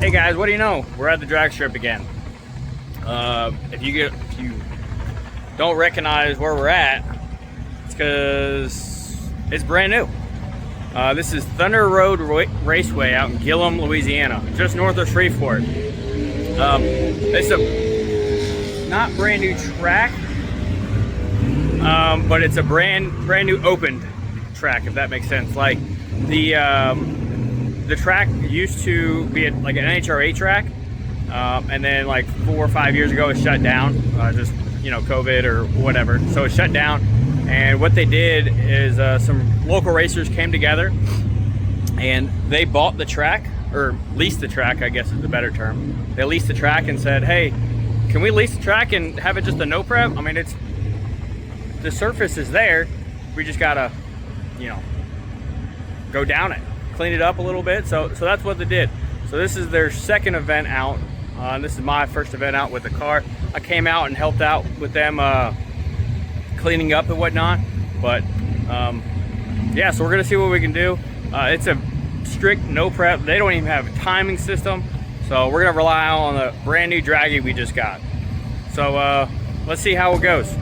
Hey guys, what do you know? We're at the drag strip again. If you don't recognize where we're at, it's because it's brand new. This is Thunder Road Raceway out in Gillum, Louisiana, just north of Shreveport. It's a not brand new track, but it's a brand new opened track, if that makes sense. Like the track used to be like an NHRA track, and then like 4 or 5 years ago it shut down, just COVID or whatever. So it shut down, and what they did is some local racers came together and they bought the track, or leased the track, I guess is the better term. They leased the track and said, hey, can we lease the track and have it just a no prep? I mean, the surface is there, we just gotta go down it, clean it up a little bit. So that's what they did. So this is their second event out. This is my first event out with the car. I came out and helped out with them cleaning up and whatnot. But yeah, so we're gonna see what we can do. It's a strict no prep. They don't even have a timing system. So we're gonna rely on the brand new draggy we just got. So let's see how it goes.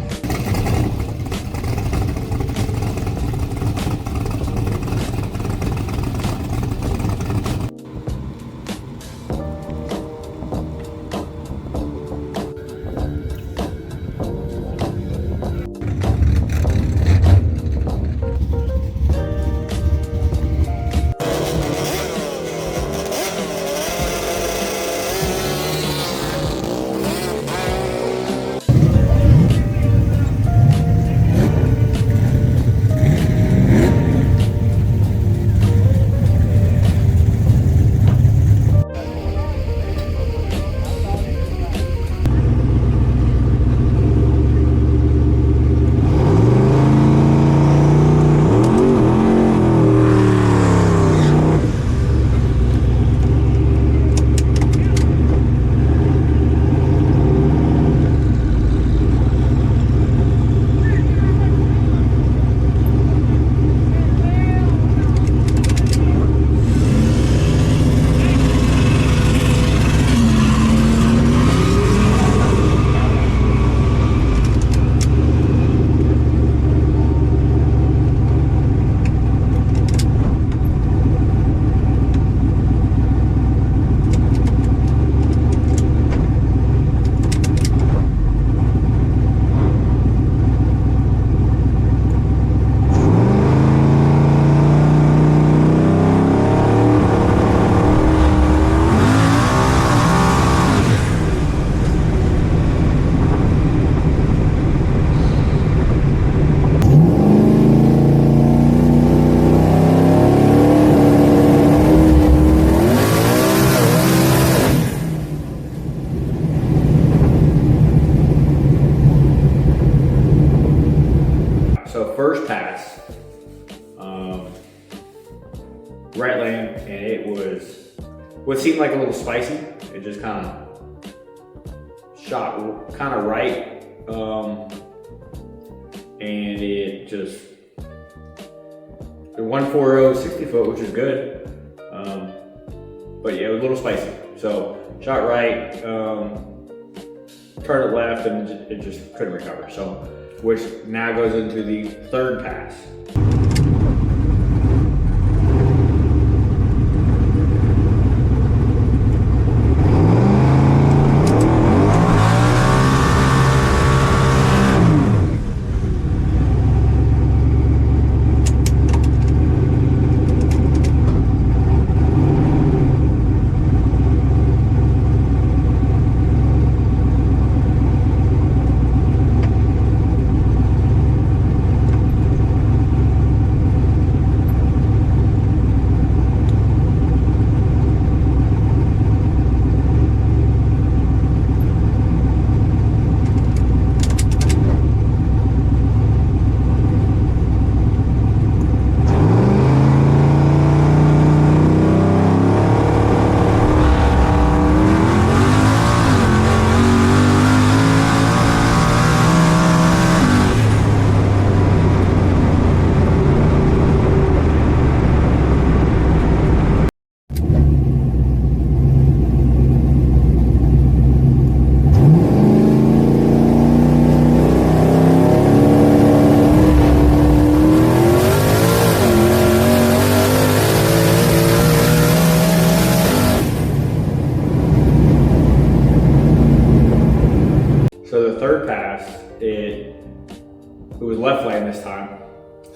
So first pass, right lane, and it was what seemed like a little spicy. It just kind of shot kind of right, and it just, the 140 60 foot, which is good, but yeah, it was a little spicy. So shot right, turned it left, and it just couldn't recover. So, which now goes into the third pass.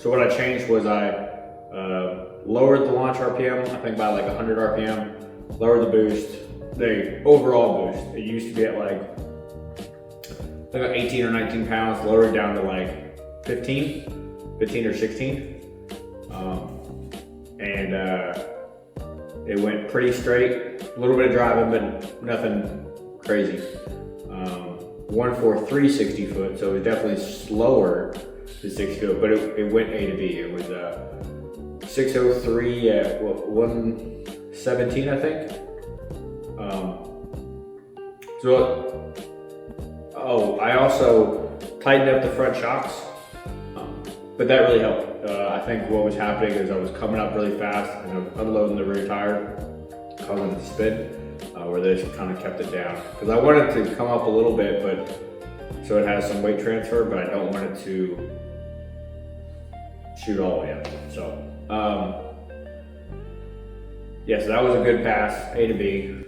So what I changed was I lowered the launch RPM, I think by like 100 RPM, lowered the boost, the overall boost. It used to be at like, I think 18 or 19 pounds, lowered down to like 15 or 16. And it went pretty straight, a little bit of driving, but nothing crazy. 143 60 foot, so it was definitely slower than 60 foot, but it went A to B. It was 603 at what, 117, I think. I also tightened up the front shocks, but that really helped. I think what was happening is I was coming up really fast and I was unloading the rear tire, causing it to spin, where they just kind of kept it down. Because I want it to come up a little bit, but so it has some weight transfer, but I don't want it to shoot all the way up. So, yeah, so that was a good pass, A to B.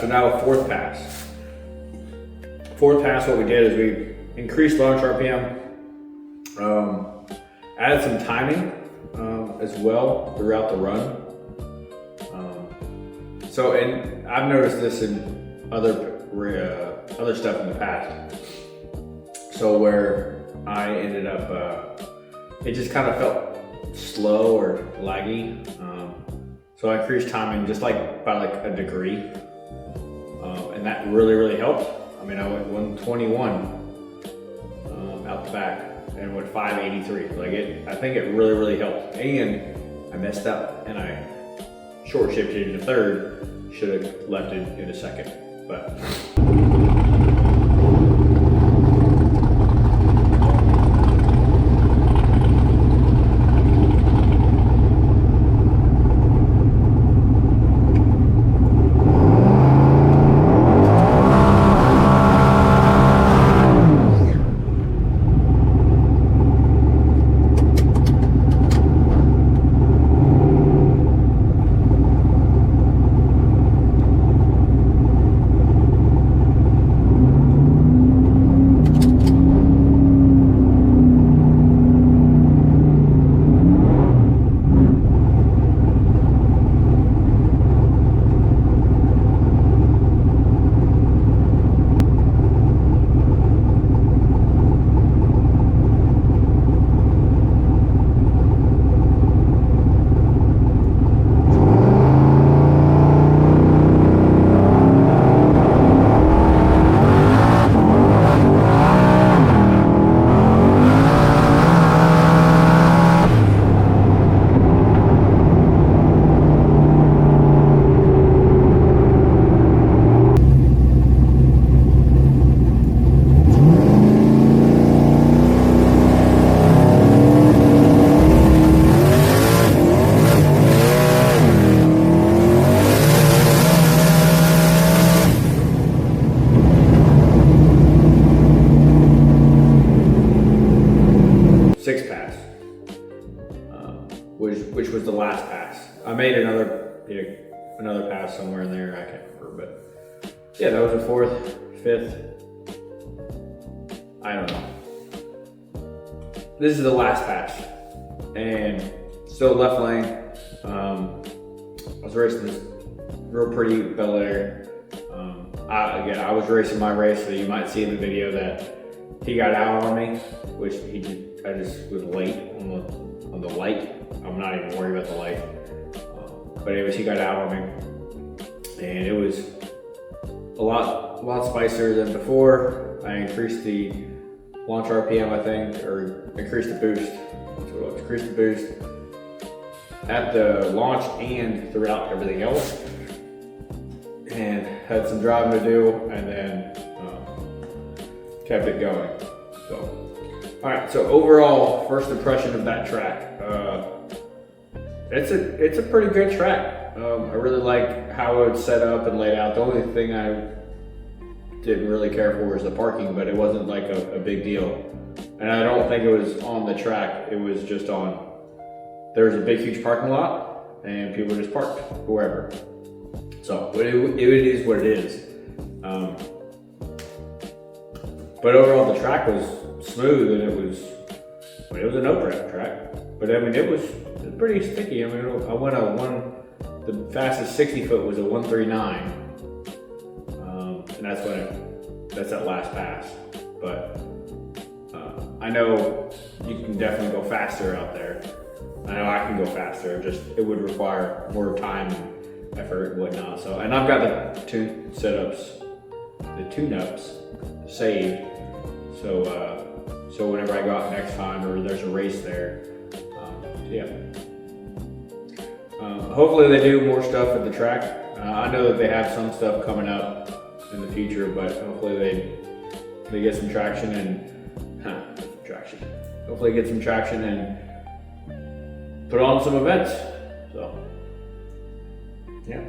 So now fourth pass. Fourth pass, what we did is we increased launch RPM, added some timing as well throughout the run. And I've noticed this in other stuff in the past. So where I ended up, it just kind of felt slow or laggy. So I increased timing just like by like a degree. And that really helped. I mean, I went 121 out the back and went 583. I think it really helped. And I messed up and I short shifted into third. Should have left it in a second, but. another pass somewhere in there. I can't remember, but yeah, that was a 4th, 5th. I don't know. This is the last pass, and still left lane. I was racing this real pretty Bel Air. Again, I was racing my race, so you might see in the video that he got out on me, which I just was late on the light. I'm not even worried about the light. But anyways, he got out on me, and it was a lot spicier than before. I increased the launch RPM, I think, or increased the boost. That's what it was. Increased the boost at the launch and throughout everything else, and had some driving to do, and then kept it going. So, all right. So overall, first impression of that track. It's a pretty good track. I really like how it's set up and laid out. The only thing I didn't really care for was the parking, but it wasn't like a big deal. And I don't think it was on the track. It was just on. There was a big, huge parking lot, and people just parked wherever. So it is what it is. But overall, the track was smooth, and it was a no-prep track. But I mean, it was pretty sticky. I mean, I went the fastest 60 foot was a 139, and that's that last pass. But I know you can definitely go faster out there. I know I can go faster. Just it would require more time and effort and whatnot. So, and I've got the tune-ups saved. So whenever I go out next time or there's a race there, yeah. Hopefully they do more stuff at the track. I know that they have some stuff coming up in the future, but hopefully they get some traction and hopefully get some traction and put on some events. So, yeah.